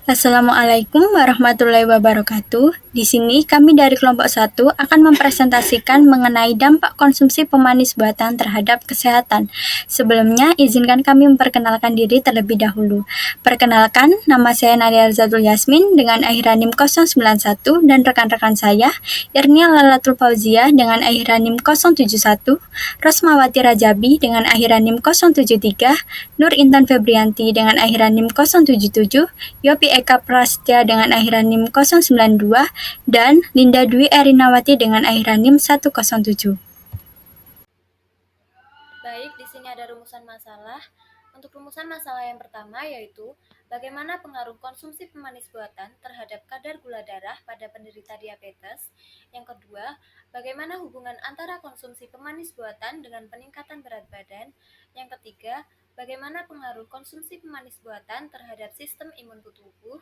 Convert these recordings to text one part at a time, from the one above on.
Assalamualaikum warahmatullahi wabarakatuh. Di sini kami dari kelompok 1 akan mempresentasikan mengenai dampak konsumsi pemanis buatan terhadap kesehatan. Sebelumnya, izinkan kami memperkenalkan diri terlebih dahulu. Perkenalkan, nama saya Nadia Arzatul Yasmin dengan akhiran NIM 091 dan rekan-rekan saya, Irnia Lalatul Fauzia dengan akhiran NIM 071, Rosmawati Rajabi dengan akhiran NIM 073, Nur Intan Febrianti dengan akhiran NIM 077, Yopi Eka Prastya dengan akhiran NIM 092, dan Linda Dwi Erinawati dengan akhiran NIM 107. Baik, di sini ada rumusan masalah. Untuk rumusan masalah yang pertama yaitu bagaimana pengaruh konsumsi pemanis buatan terhadap kadar gula darah pada penderita diabetes. Yang kedua, bagaimana hubungan antara konsumsi pemanis buatan dengan peningkatan berat badan. Yang ketiga, bagaimana pengaruh konsumsi pemanis buatan terhadap sistem imun tubuh.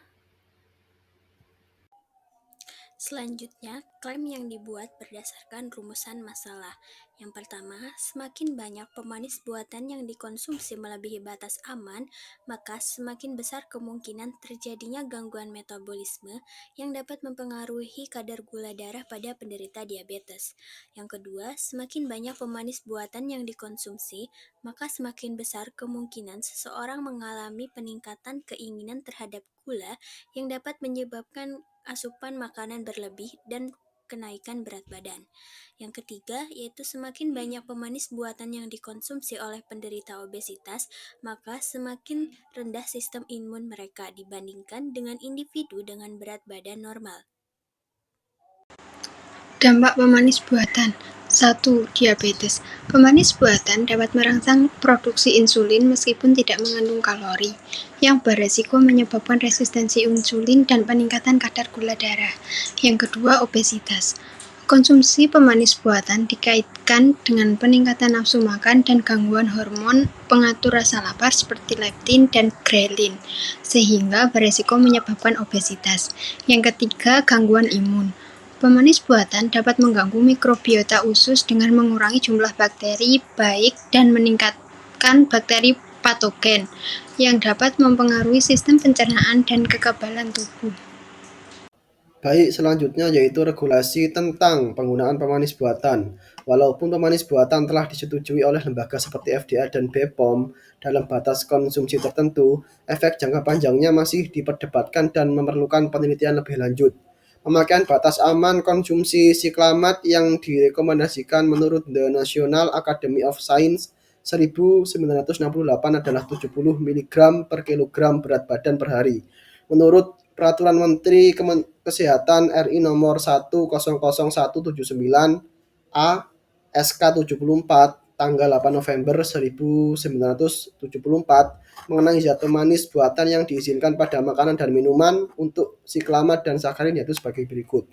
Selanjutnya, klaim yang dibuat berdasarkan rumusan masalah. Yang pertama, semakin banyak pemanis buatan yang dikonsumsi melebihi batas aman, maka semakin besar kemungkinan terjadinya gangguan metabolisme yang dapat mempengaruhi kadar gula darah pada penderita diabetes. Yang kedua, semakin banyak pemanis buatan yang dikonsumsi, maka semakin besar kemungkinan seseorang mengalami peningkatan keinginan terhadap gula yang dapat menyebabkan asupan makanan berlebih dan kenaikan berat badan. Yang ketiga, yaitu semakin banyak pemanis buatan yang dikonsumsi oleh penderita obesitas, maka semakin rendah sistem imun mereka dibandingkan dengan individu dengan berat badan normal. Dampak pemanis buatan. 1. Diabetes. Pemanis buatan dapat merangsang produksi insulin meskipun tidak mengandung kalori, yang beresiko menyebabkan resistensi insulin dan peningkatan kadar gula darah. Yang kedua, obesitas. Konsumsi pemanis buatan dikaitkan dengan peningkatan nafsu makan dan gangguan hormon pengatur rasa lapar seperti leptin dan grelin, sehingga beresiko menyebabkan obesitas. Yang ketiga, gangguan imun. Pemanis buatan dapat mengganggu mikrobiota usus dengan mengurangi jumlah bakteri baik dan meningkatkan bakteri patogen yang dapat mempengaruhi sistem pencernaan dan kekebalan tubuh. Baik, selanjutnya yaitu regulasi tentang penggunaan pemanis buatan. Walaupun pemanis buatan telah disetujui oleh lembaga seperti FDA dan BPOM dalam batas konsumsi tertentu, efek jangka panjangnya masih diperdebatkan dan memerlukan penelitian lebih lanjut. Pemakaian batas aman konsumsi siklamat yang direkomendasikan menurut The National Academy of Science 1968 adalah 70 mg per kilogram berat badan per hari. Menurut Peraturan Menteri Kesehatan RI nomor 1000179 A SK 74 tanggal 8 November 1974 mengenai zat pemanis buatan yang diizinkan pada makanan dan minuman untuk siklamat dan sakarin yaitu sebagai berikut.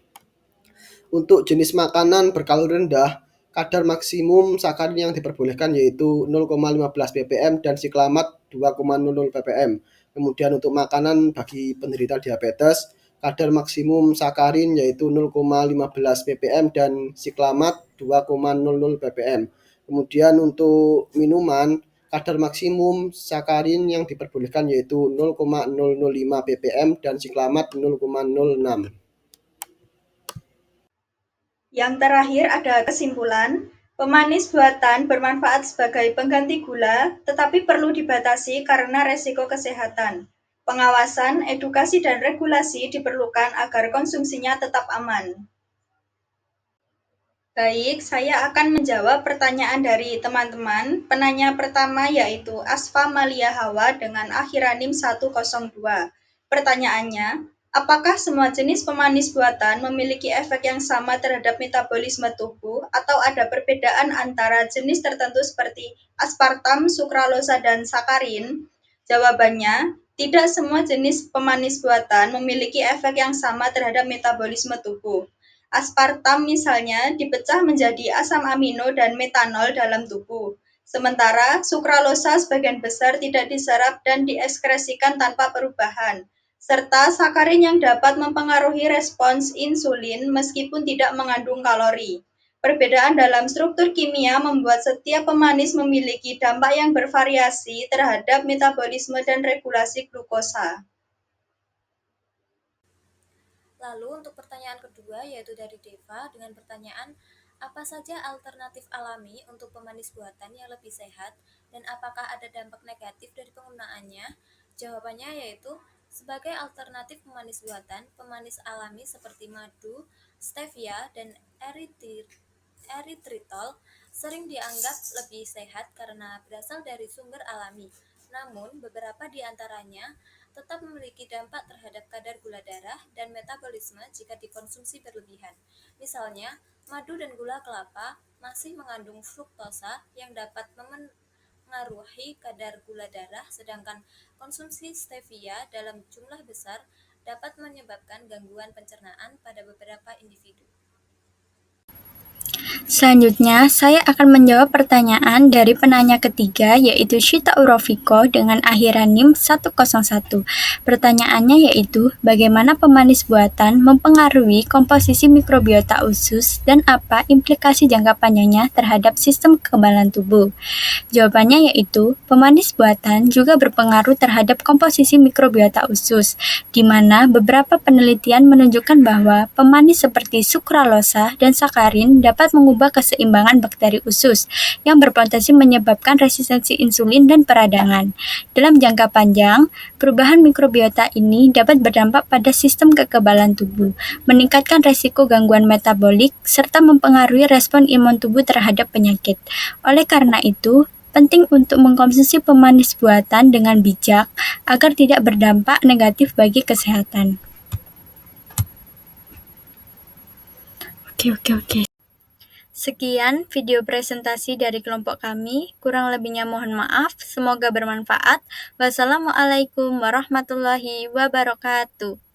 Untuk jenis makanan berkalori rendah, kadar maksimum sakarin yang diperbolehkan yaitu 0,15 ppm dan siklamat 2,00 ppm. Kemudian untuk makanan bagi penderita diabetes, kadar maksimum sakarin yaitu 0,15 ppm dan siklamat 2,00 ppm. Kemudian untuk minuman, kadar maksimum sakarin yang diperbolehkan yaitu 0,005 ppm dan siklamat 0,06. Yang terakhir ada kesimpulan, pemanis buatan bermanfaat sebagai pengganti gula, tetapi perlu dibatasi karena resiko kesehatan. Pengawasan, edukasi, dan regulasi diperlukan agar konsumsinya tetap aman. Baik, saya akan menjawab pertanyaan dari teman-teman. Penanya pertama yaitu Asfa Malia Hawa dengan akhiran NIM 102. Pertanyaannya, apakah semua jenis pemanis buatan memiliki efek yang sama terhadap metabolisme tubuh atau ada perbedaan antara jenis tertentu seperti aspartam, sukralosa, dan sakarin? Jawabannya, tidak semua jenis pemanis buatan memiliki efek yang sama terhadap metabolisme tubuh. Aspartam misalnya dipecah menjadi asam amino dan metanol dalam tubuh. Sementara sukralosa sebagian besar tidak diserap dan diekskresikan tanpa perubahan, serta sakarin yang dapat mempengaruhi respons insulin meskipun tidak mengandung kalori. Perbedaan dalam struktur kimia membuat setiap pemanis memiliki dampak yang bervariasi terhadap metabolisme dan regulasi glukosa. Lalu untuk pertanyaan kedua yaitu dari Deva dengan pertanyaan apa saja alternatif alami untuk pemanis buatan yang lebih sehat dan apakah ada dampak negatif dari penggunaannya? Jawabannya yaitu sebagai alternatif pemanis buatan, pemanis alami seperti madu, stevia, dan eritritol sering dianggap lebih sehat karena berasal dari sumber alami. Namun, beberapa di antaranya tetap memiliki dampak terhadap kadar gula darah dan metabolisme jika dikonsumsi berlebihan. Misalnya, madu dan gula kelapa masih mengandung fruktosa yang dapat mengaruhi kadar gula darah, sedangkan konsumsi stevia dalam jumlah besar dapat menyebabkan gangguan pencernaan pada beberapa individu. Selanjutnya, saya akan menjawab pertanyaan dari penanya ketiga, yaitu Shita Urofiko dengan akhiran NIM 101. Pertanyaannya yaitu, bagaimana pemanis buatan mempengaruhi komposisi mikrobiota usus dan apa implikasi jangka panjangnya terhadap sistem kekebalan tubuh? Jawabannya yaitu, pemanis buatan juga berpengaruh terhadap komposisi mikrobiota usus, di mana beberapa penelitian menunjukkan bahwa pemanis seperti sukralosa dan sakarin dapat mengubah keseimbangan bakteri usus yang berpotensi menyebabkan resistensi insulin dan peradangan. Dalam jangka panjang, perubahan mikrobiota ini dapat berdampak pada sistem kekebalan tubuh, meningkatkan resiko gangguan metabolik, serta mempengaruhi respon imun tubuh terhadap penyakit. Oleh karena itu, penting untuk mengkonsumsi pemanis buatan dengan bijak agar tidak berdampak negatif bagi kesehatan. Oke. Sekian video presentasi dari kelompok kami. Kurang lebihnya mohon maaf. Semoga bermanfaat. Wassalamualaikum warahmatullahi wabarakatuh.